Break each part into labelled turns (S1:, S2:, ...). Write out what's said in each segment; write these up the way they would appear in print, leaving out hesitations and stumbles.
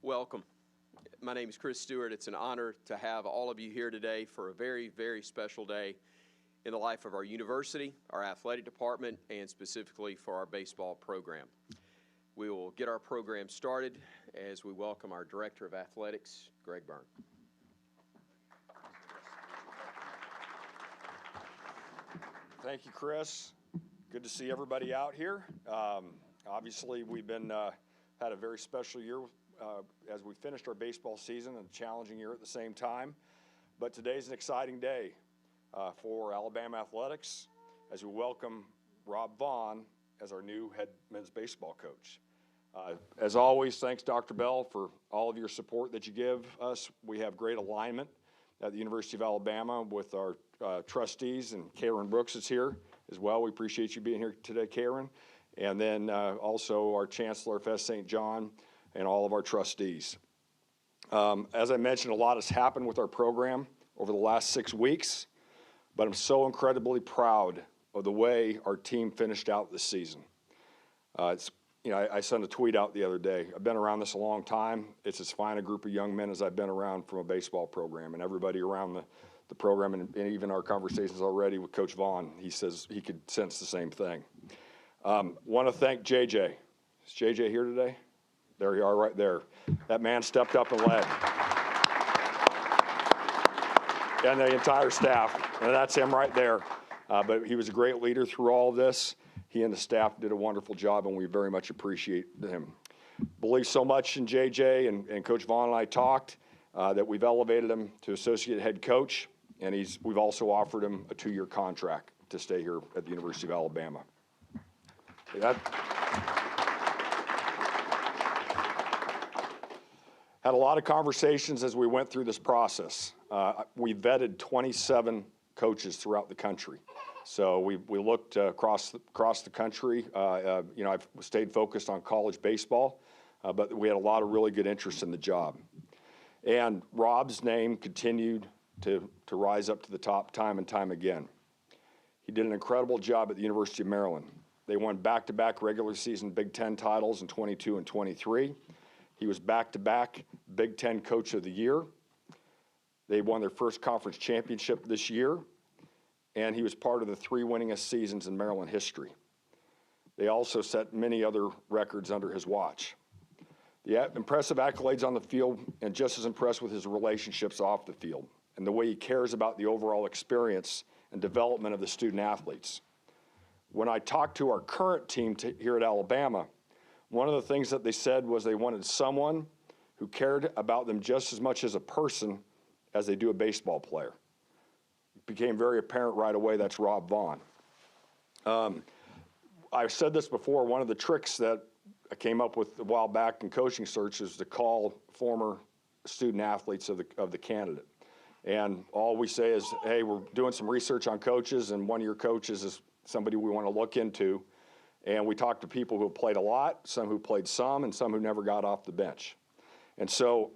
S1: Welcome. My name is Chris Stewart. It's an honor to have all of you here today for a very, very special day in the life of our university, our athletic department, and specifically for our baseball program. We will get our program started as we welcome our Director of Athletics, Greg Byrne.
S2: Thank you, Chris. Good to see everybody out here. Obviously, we've had a very special year as we finished our baseball season, and a challenging year at the same time. But today's an exciting day for Alabama athletics as we welcome Rob Vaughn as our new head men's baseball coach. As always, thanks, Dr. Bell, for all of your support that you give us. We have great alignment at the University of Alabama with our trustees, and Karen Brooks is here as well. We appreciate you being here today, Karen. And then also our Chancellor of F. St. John and all of our trustees. As I mentioned, a lot has happened with our program over the last 6 weeks, but I'm so incredibly proud of the way our team finished out this season. I sent a tweet out the other day. I've been around this a long time. It's as fine a group of young men as I've been around from a baseball program, and everybody around the program, and even our conversations already with Coach Vaughn, he says he could sense the same thing. Want to thank JJ. Is JJ here today? There you are right there. That man stepped up and led. And the entire staff, and that's him right there. But he was a great leader through all of this. He and the staff did a wonderful job, and we very much appreciate him. Believe so much in JJ, and Coach Vaughn and I talked that we've elevated him to associate head coach, and we've also offered him a 2-year contract to stay here at the University of Alabama. Had a lot of conversations as we went through this process. We vetted 27 coaches throughout the country. So we looked across the country. I've stayed focused on college baseball, but we had a lot of really good interest in the job. And Rob's name continued to rise up to the top time and time again. He did an incredible job at the University of Maryland. They won back-to-back regular season Big Ten titles in 22 and 23. He was back-to-back Big Ten Coach of the Year. They won their first conference championship this year, and he was part of the 3 winningest seasons in Maryland history. They also set many other records under his watch. The impressive accolades on the field, and just as impressed with his relationships off the field and the way he cares about the overall experience and development of the student athletes. When I talked to our current team here at Alabama, one of the things that they said was they wanted someone who cared about them just as much as a person as they do a baseball player. It became very apparent right away that's Rob Vaughn. I've said this before, one of the tricks that I came up with a while back in coaching search is to call former student athletes of the candidate. And all we say is, hey, we're doing some research on coaches, and one of your coaches is somebody we want to look into. And we talked to people who played a lot, some who played some, and some who never got off the bench. And so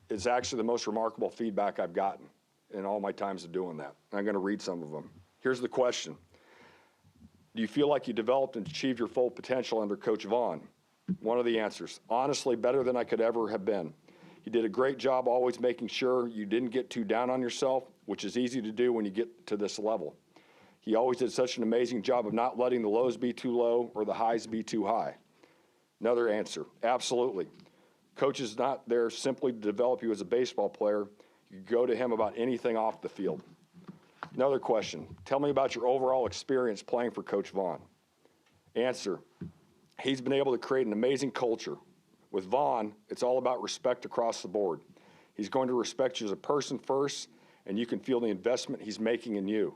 S2: it's actually the most remarkable feedback I've gotten in all my times of doing that. I'm going to read some of them. Here's the question. Do you feel like you developed and achieved your full potential under Coach Vaughn? One of the answers, honestly, better than I could ever have been. He did a great job always making sure you didn't get too down on yourself, which is easy to do when you get to this level. He always did such an amazing job of not letting the lows be too low or the highs be too high. Another answer, absolutely. Coach is not there simply to develop you as a baseball player. You go to him about anything off the field. Another question, tell me about your overall experience playing for Coach Vaughn. Answer, he's been able to create an amazing culture. With Vaughn, it's all about respect across the board. He's going to respect you as a person first, and you can feel the investment he's making in you.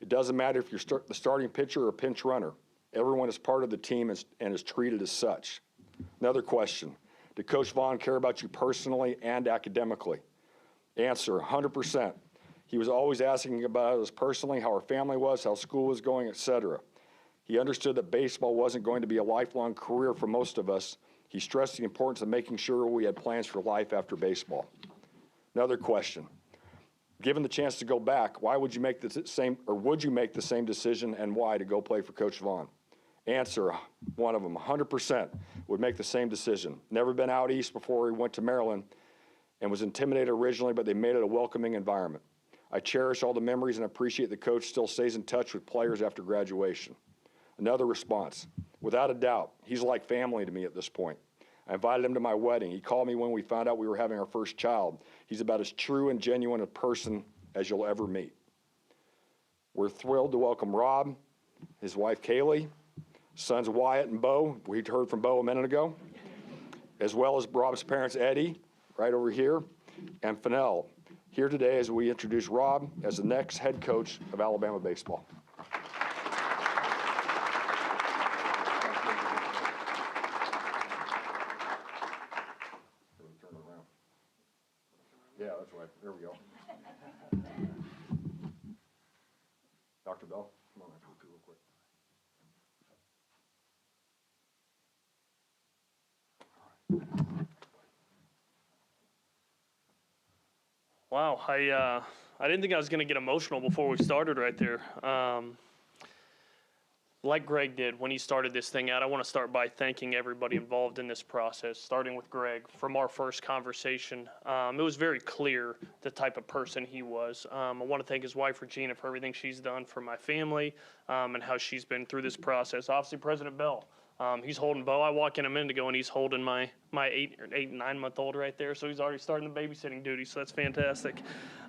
S2: It doesn't matter if you're the starting pitcher or a pinch runner. Everyone is part of the team and is treated as such. Another question, did Coach Vaughn care about you personally and academically? Answer, 100%. He was always asking about us personally, how our family was, how school was going, etc. He understood that baseball wasn't going to be a lifelong career for most of us. He stressed the importance of making sure we had plans for life after baseball. Another question. Given the chance to go back, why would you make the same, or would you make the same decision, and why, to go play for Coach Vaughn? answer, one of them, 100%, would make the same decision. Never been out east before he went to Maryland and was intimidated originally, but they made it a welcoming environment. I cherish all the memories and appreciate the coach still stays in touch with players after graduation. Another response, without a doubt, he's like family to me at this point. I invited him to my wedding. He called me when we found out we were having our first child. He's about as true and genuine a person as you'll ever meet. We're thrilled to welcome Rob, his wife Kaylee, sons Wyatt and Bo, we heard from Bo a minute ago, as well as Rob's parents Eddie, right over here, and Fennell, here today as we introduce Rob as the next head coach of Alabama baseball. Yeah, that's right. There we go. Dr. Bell, come on, real quick.
S3: Wow, I didn't think I was going to get emotional before we started right there. Like Greg did when he started this thing out, I want to start by thanking everybody involved in this process, starting with Greg. From our first conversation, it was very clear the type of person he was. I want to thank his wife, Regina, for everything she's done for my family and how she's been through this process. Obviously, President Bell. He's holding Bo. I walk in a minute ago and he's holding my 9-month-old right there. So he's already starting the babysitting duty. So that's fantastic.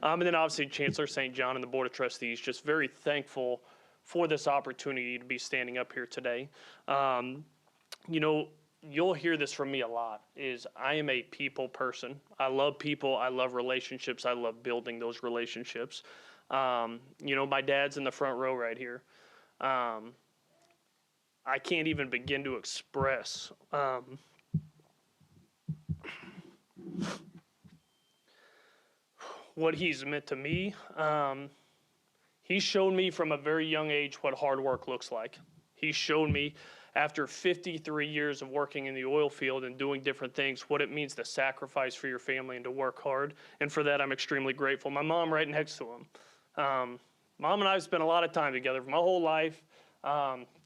S3: And then obviously Chancellor St. John and the Board of Trustees, just very thankful for this opportunity to be standing up here today. You know, you'll hear this from me a lot, is I am a people person. I love people. I love relationships. I love building those relationships. You know, my dad's in the front row right here. I can't even begin to express what he's meant to me. He showed me from a very young age what hard work looks like. He showed me after 53 years of working in the oil field and doing different things, what it means to sacrifice for your family and to work hard. And for that, I'm extremely grateful. My mom right next to him. Mom and I have spent a lot of time together for my whole life.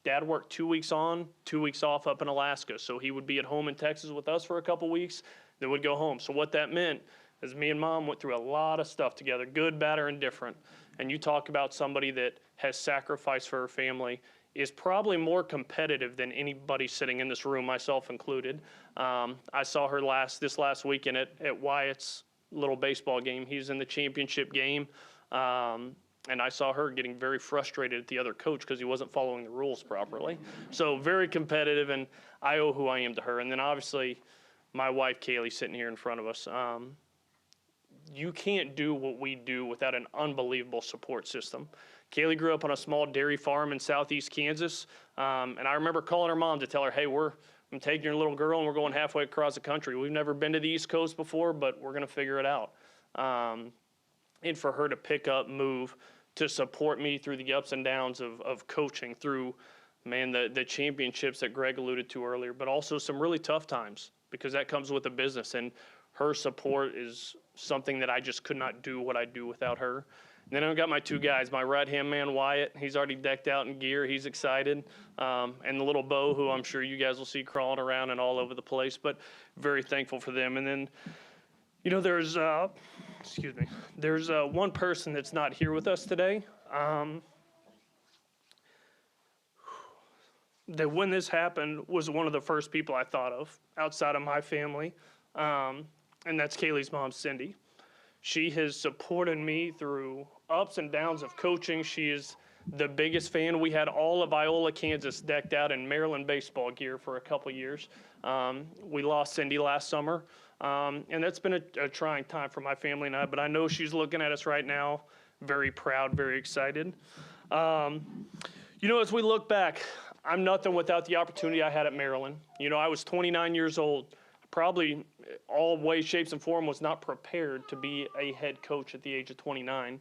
S3: Dad worked 2 weeks on, 2 weeks off up in Alaska. So he would be at home in Texas with us for a couple weeks, then would go home. So what that meant is me and Mom went through a lot of stuff together, good, bad, or indifferent. And you talk about somebody that has sacrificed for her family, is probably more competitive than anybody sitting in this room, myself included. I saw her this last weekend at Wyatt's little baseball game. He's in the championship game. And I saw her getting very frustrated at the other coach because he wasn't following the rules properly. So very competitive, and I owe who I am to her. And then obviously my wife, Kaylee, sitting here in front of us. You can't do what we do without an unbelievable support system. Kaylee grew up on a small dairy farm in southeast Kansas, and I remember calling her mom to tell her, hey, I'm taking your little girl and we're going halfway across the country. We've never been to the East Coast before, but we're going to figure it out. And for her to pick up, move, to support me through the ups and downs of coaching, through, man, the championships that Greg alluded to earlier, but also some really tough times, because that comes with the business. And her support is something that I just could not do what I do without her. And then I've got my two guys, my right-hand man, Wyatt. He's already decked out in gear. He's excited. And the little Bo, who I'm sure you guys will see crawling around and all over the place, but very thankful for them. And then, you know, there's one person that's not here with us today. That when this happened was one of the first people I thought of outside of my family. And that's Kaylee's mom, Cindy. She has supported me through ups and downs of coaching. She is the biggest fan. We had all of Iola, Kansas decked out in Maryland baseball gear for a couple years. We lost Cindy last summer, and that's been a trying time for my family and I, but I know she's looking at us right now, very proud, very excited. You know, as we look back, I'm nothing without the opportunity I had at Maryland. You know, I was 29 years old. Probably all ways, shapes, and form was not prepared to be a head coach at the age of 29.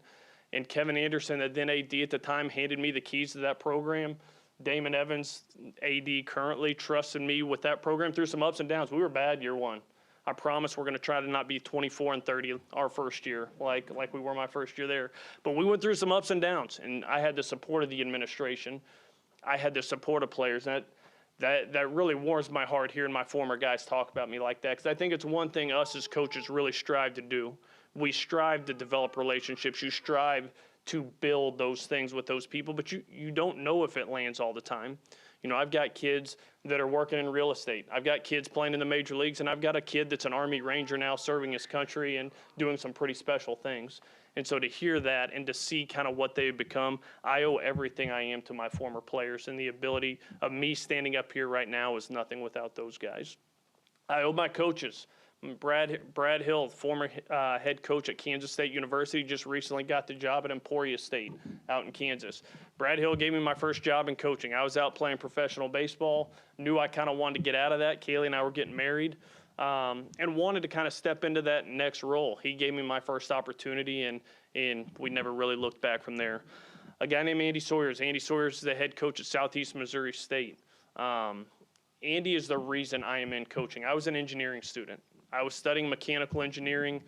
S3: And Kevin Anderson, the then AD at the time, handed me the keys to that program. Damon Evans, AD currently, trusted me with that program through some ups and downs. We were bad year one. I promise we're going to try to not be 24-30 our first year, like we were my first year there. But we went through some ups and downs, and I had the support of the administration. I had the support of players. And that really warms my heart hearing my former guys talk about me like that, because I think it's one thing us as coaches really strive to do. We strive to develop relationships. You strive to build those things with those people, but you don't know if it lands all the time. You know, I've got kids that are working in real estate. I've got kids playing in the major leagues, and I've got a kid that's an Army Ranger now serving his country and doing some pretty special things. And so to hear that and to see kind of what they've become, I owe everything I am to my former players, and the ability of me standing up here right now is nothing without those guys. I owe my coaches. Brad Hill, former head coach at Kansas State University, just recently got the job at Emporia State out in Kansas. Brad Hill gave me my first job in coaching. I was out playing professional baseball, knew I kind of wanted to get out of that. Kaylee and I were getting married, and wanted to kind of step into that next role. He gave me my first opportunity, and we never really looked back from there. A guy named Andy Sawyers. Andy Sawyers is the head coach at Southeast Missouri State. Andy is the reason I am in coaching. I was an engineering student. I was studying mechanical engineering.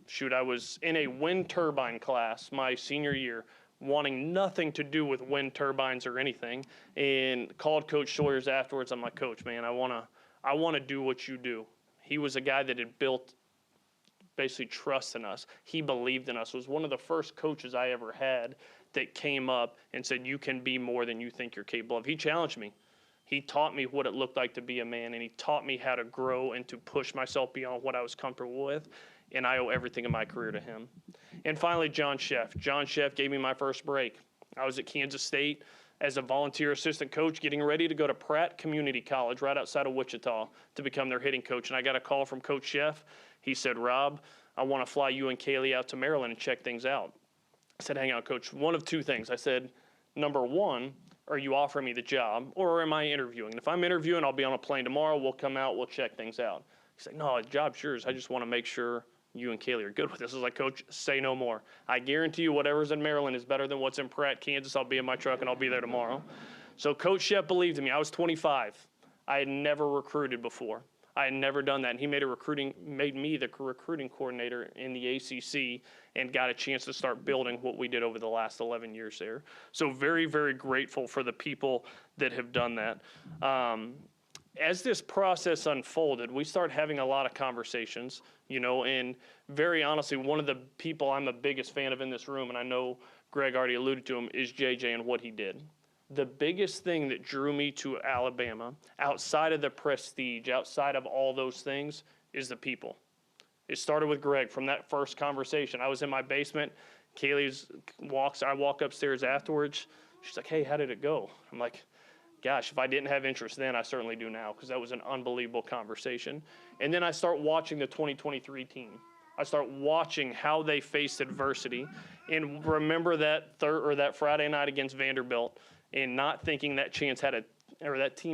S3: Shoot, I was in a wind turbine class my senior year, wanting nothing to do with wind turbines or anything, and called Coach Sawyers afterwards. I'm like, Coach, man, I want to do what you do. He was a guy that had built basically trust in us. He believed in us. Was one of the first coaches I ever had that came up and said, you can be more than you think you're capable of. He challenged me. He taught me what it looked like to be a man, and he taught me how to grow and to push myself beyond what I was comfortable with, and I owe everything in my career to him. And finally, John Sheff. John Sheff gave me my first break. I was at Kansas State as a volunteer assistant coach, getting ready to go to Pratt Community College right outside of Wichita to become their hitting coach, and I got a call from Coach Sheff. He said, Rob, I want to fly you and Kaylee out to Maryland and check things out. I said, hang on, Coach, one of two things. I said, number one, are you offering me the job, or am I interviewing? And if I'm interviewing, I'll be on a plane tomorrow. We'll come out. We'll check things out. He's like, no, the job's yours. I just want to make sure you and Kaylee are good with this. I was like, Coach, say no more. I guarantee you whatever's in Maryland is better than what's in Pratt, Kansas. I'll be in my truck, and I'll be there tomorrow. So Coach Shepp believed in me. I was 25. I had never recruited before. I had never done that, and he made me the recruiting coordinator in the ACC, and got a chance to start building what we did over the last 11 years there. So very, very grateful for the people that have done that. As this process unfolded, we started having a lot of conversations, you know, and very honestly, one of the people I'm the biggest fan of in this room, and I know Greg already alluded to him, is JJ and what he did. The biggest thing that drew me to Alabama, outside of the prestige, outside of all those things, is the people. It started with Greg from that first conversation. I was in my basement. I walk upstairs afterwards. She's like, hey, how did it go? I'm like, gosh, if I didn't have interest then, I certainly do now, because that was an unbelievable conversation. And then I start watching the 2023 team. I start watching how they faced adversity, and remember that Friday night against Vanderbilt, and not thinking that team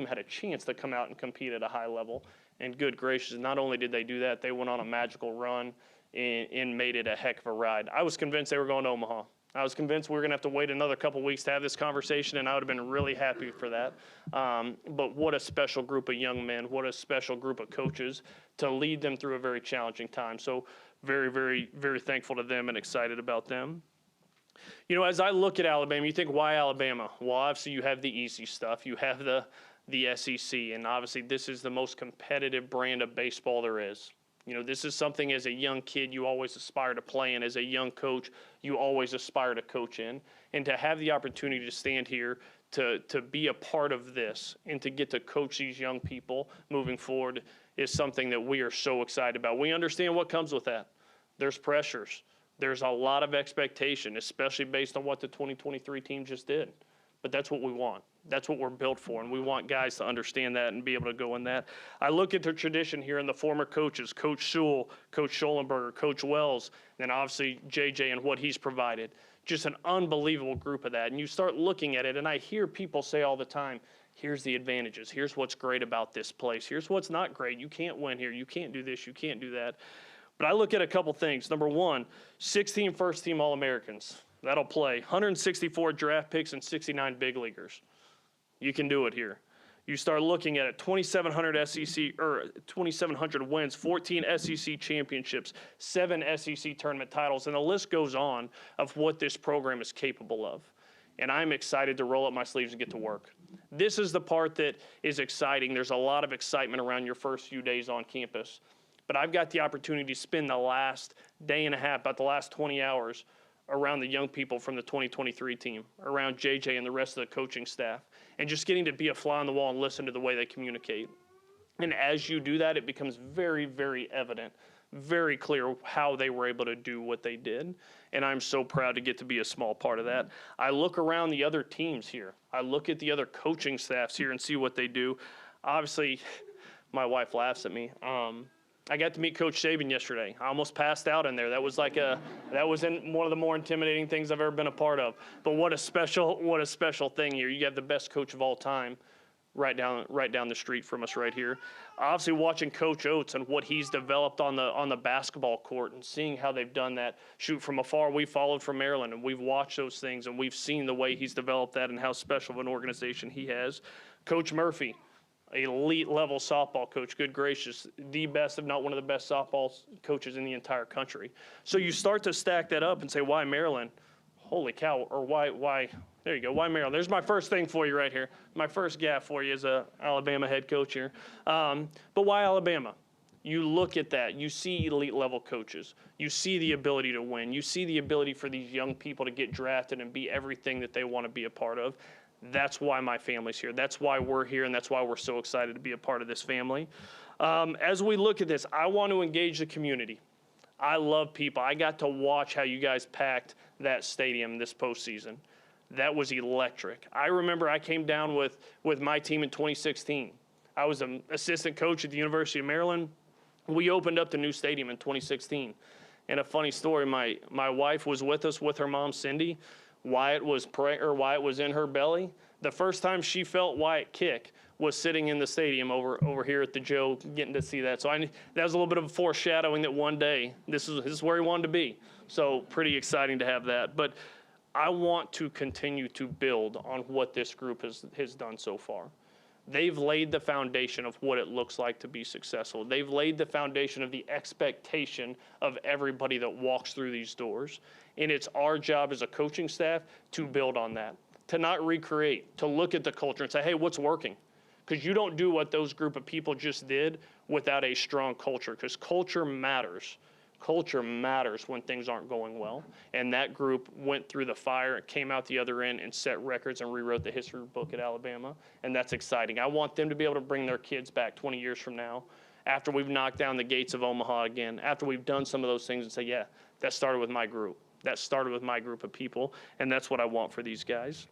S3: had a chance to come out and compete at a high level. And good gracious, not only did they do that, they went on a magical run and made it a heck of a ride. I was convinced they were going to Omaha. I was convinced we were going to have to wait another couple weeks to have this conversation, and I would have been really happy for that. But what a special group of young men, what a special group of coaches to lead them through a very challenging time. So very, very, very thankful to them and excited about them. You know, as I look at Alabama, you think, why Alabama? Well, obviously you have the easy stuff. You have the SEC, and obviously this is the most competitive brand of baseball there is. You know, this is something as a young kid you always aspire to play in. As a young coach, you always aspire to coach in. And to have the opportunity to stand here to be a part of this and to get to coach these young people moving forward is something that we are so excited about. We understand what comes with that. There's pressures. There's a lot of expectation, especially based on what the 2023 team just did. But that's what we want. That's what we're built for, and we want guys to understand that and be able to go in that. I look at the tradition here in the former coaches, Coach Sewell, Coach Schollenberger, Coach Wells, and obviously JJ and what he's provided. Just an unbelievable group of that. And you start looking at it, and I hear people say all the time, here's the advantages. Here's what's great about this place. Here's what's not great. You can't win here. You can't do this. You can't do that. But I look at a couple things. Number one, 16 first-team All-Americans. That'll play. 164 draft picks and 69 big leaguers. You can do it here. You start looking at it, 2,700 wins, 14 SEC championships, 7 SEC tournament titles, and the list goes on of what this program is capable of. And I'm excited to roll up my sleeves and get to work. This is the part that is exciting. There's a lot of excitement around your first few days on campus. But I've got the opportunity to spend the last day and a half, about the last 20 hours, around the young people from the 2023 team, around JJ and the rest of the coaching staff, and just getting to be a fly on the wall and listen to the way they communicate. And as you do that, it becomes very, very evident, very clear how they were able to do what they did. And I'm so proud to get to be a small part of that. I look around the other teams here. I look at the other coaching staffs here and see what they do. Obviously, my wife laughs at me. I got to meet Coach Saban yesterday. I almost passed out in there. That was one of the more intimidating things I've ever been a part of. But what a special thing here. You have the best coach of all time right down the street from us right here. Obviously watching Coach Oates and what he's developed on the basketball court and seeing how they've done that. Shoot, from afar, we followed from Maryland and we've watched those things and we've seen the way he's developed that and how special of an organization he has. Coach Murphy, elite level softball coach, good gracious, the best, if not one of the best softball coaches in the entire country. So you start to stack that up and say, why Maryland? Holy cow, or why, there you go, why Maryland? There's my first thing for you right here. My first gap for you as a Alabama head coach here. But why Alabama? You look at that, you see elite level coaches. You see the ability to win. You see the ability for these young people to get drafted and be everything that they want to be a part of. That's why my family's here. That's why we're here, and that's why we're so excited to be a part of this family. As we look at this, I want to engage the community. I love people. I got to watch how you guys packed that stadium this postseason. That was electric. I remember I came down with my team in 2016. I was an assistant coach at the University of Maryland. We opened up the new stadium in 2016. And a funny story, my wife was with us with her mom, Cindy. Wyatt was in her belly. The first time she felt Wyatt kick was sitting in the stadium over here at the Joe, getting to see that. So that was a little bit of a foreshadowing that one day this is where he wanted to be. So pretty exciting to have that. But I want to continue to build on what this group has done so far. They've laid the foundation of what it looks like to be successful. They've laid the foundation of the expectation of everybody that walks through these doors. And it's our job as a coaching staff to build on that, to not recreate, to look at the culture and say, hey, what's working? Because you don't do what those group of people just did without a strong culture, because culture matters. Culture matters when things aren't going well. And that group went through the fire, came out the other end, and set records and rewrote the history book at Alabama. And that's exciting. I want them to be able to bring their kids back 20 years from now, after we've knocked down the gates of Omaha again, after we've done some of those things, and say, yeah, that started with my group. That started with my group of people, and that's what I want for these guys.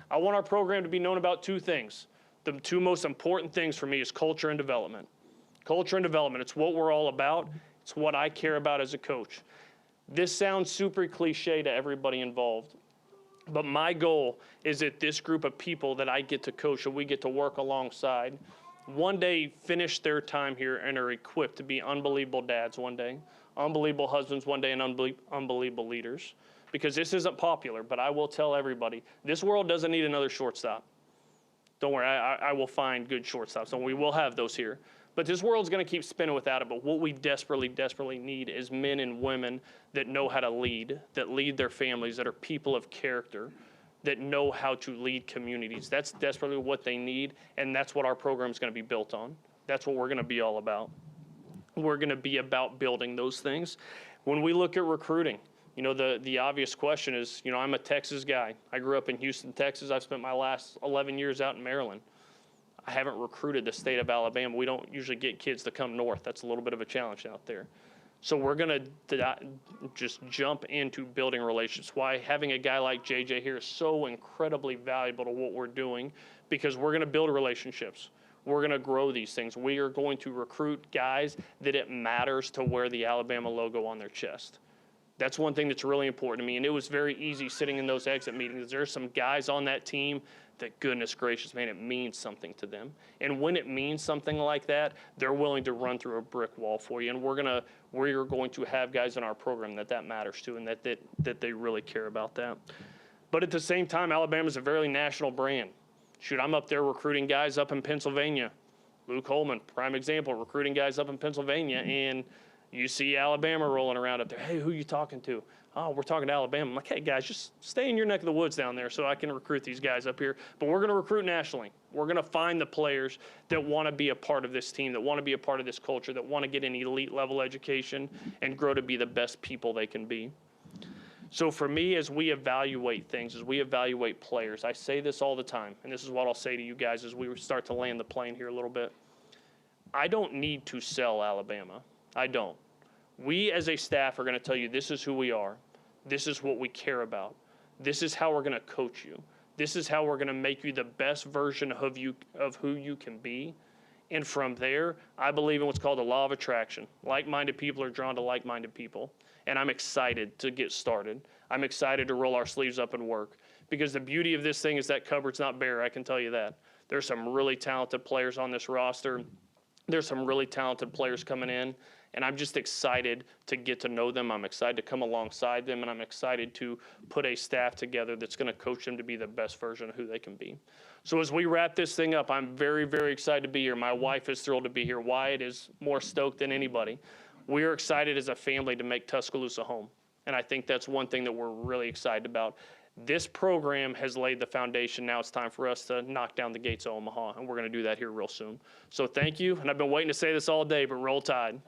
S3: I want our program to be known about two things. The two most important things for me is culture and development. Culture and development, it's what we're all about. It's what I care about as a coach. This sounds super cliche to everybody involved, but my goal is that this group of people that I get to coach and we get to work alongside one day finish their time here and are equipped to be unbelievable dads one day, unbelievable husbands one day, and unbelievable leaders. Because this isn't popular, but I will tell everybody, this world doesn't need another shortstop. Don't worry, I will find good shortstops, and we will have those here. But this world's going to keep spinning without it. But what we desperately, desperately need is men and women that know how to lead, that lead their families, that are people of character, that know how to lead communities. That's desperately what they need, and that's what our program is going to be built on. That's what we're going to be all about. We're going to be about building those things. When we look at recruiting, you know, the obvious question is, you know, I'm a Texas guy. I grew up in Houston, Texas. I've spent my last 11 years out in Maryland. I haven't recruited the state of Alabama. We don't usually get kids to come north. That's a little bit of a challenge out there. So we're going to just jump into building relationships. Why having a guy like JJ here is so incredibly valuable to what we're doing, because we're going to build relationships. We're going to grow these things. We are going to recruit guys that it matters to wear the Alabama logo on their chest. That's one thing that's really important to me. And it was very easy sitting in those exit meetings. There's some guys on that team that, goodness gracious, man, it means something to them. And when it means something like that, they're willing to run through a brick wall for you. And we're going to have guys in our program that matters to, and that they really care about that. But at the same time, Alabama's a very national brand. Shoot, I'm up there recruiting guys up in Pennsylvania. Luke Holman, prime example, recruiting guys up in Pennsylvania. And You see Alabama rolling around up there. Hey, who you talking to? Oh, we're talking to Alabama. I'm like, hey, guys, just stay in your neck of the woods down there so I can recruit these guys up here. But we're going to recruit nationally. We're going to find the players that want to be a part of this team, that want to be a part of this culture, that want to get an elite level education and grow to be the best people they can be. So for me, as we evaluate things, as we evaluate players, I say this all the time, and this is what I'll say to you guys as we start to land the plane here a little bit. I don't need to sell Alabama. I don't. We as a staff are going to tell you this is who we are. This is what we care about. This is how we're going to coach you. This is how we're going to make you the best version of who you can be. And from there, I believe in what's called the law of attraction. Like-minded people are drawn to like-minded people. And I'm excited to get started. I'm excited to roll our sleeves up and work. Because the beauty of this thing is that cupboard's not bare, I can tell you that. There's some really talented players on this roster. There's some really talented players coming in, and I'm just excited to get to know them. I'm excited to come alongside them, and I'm excited to put a staff together that's going to coach them to be the best version of who they can be. So as we wrap this thing up, I'm very, very excited to be here. My wife is thrilled to be here. Wyatt is more stoked than anybody. We're excited as a family to make Tuscaloosa home, and I think that's one thing that we're really excited about. This program has laid the foundation. Now it's time for us to knock down the gates of Omaha, and we're going to do that here real soon. So thank you, and I've been waiting to say this all day, but roll Tide.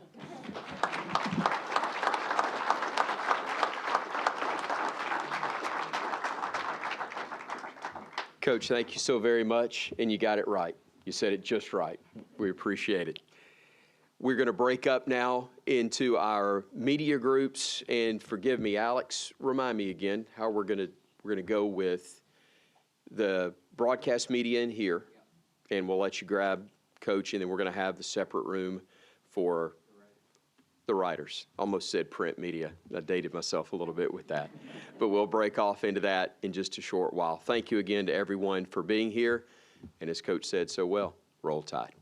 S1: Coach, thank you so very much, and you got it right. You said it just right. We appreciate it. We're going to break up now into our media groups, and forgive me, Alex, remind me again how we're going to go with the broadcast media in here, and we'll let you grab Coach, and then we're going to have the separate room for the writers. Almost said print media. I dated myself a little bit with that. But we'll break off into that in just a short while. Thank you again to everyone for being here, and as Coach said so well, roll Tide.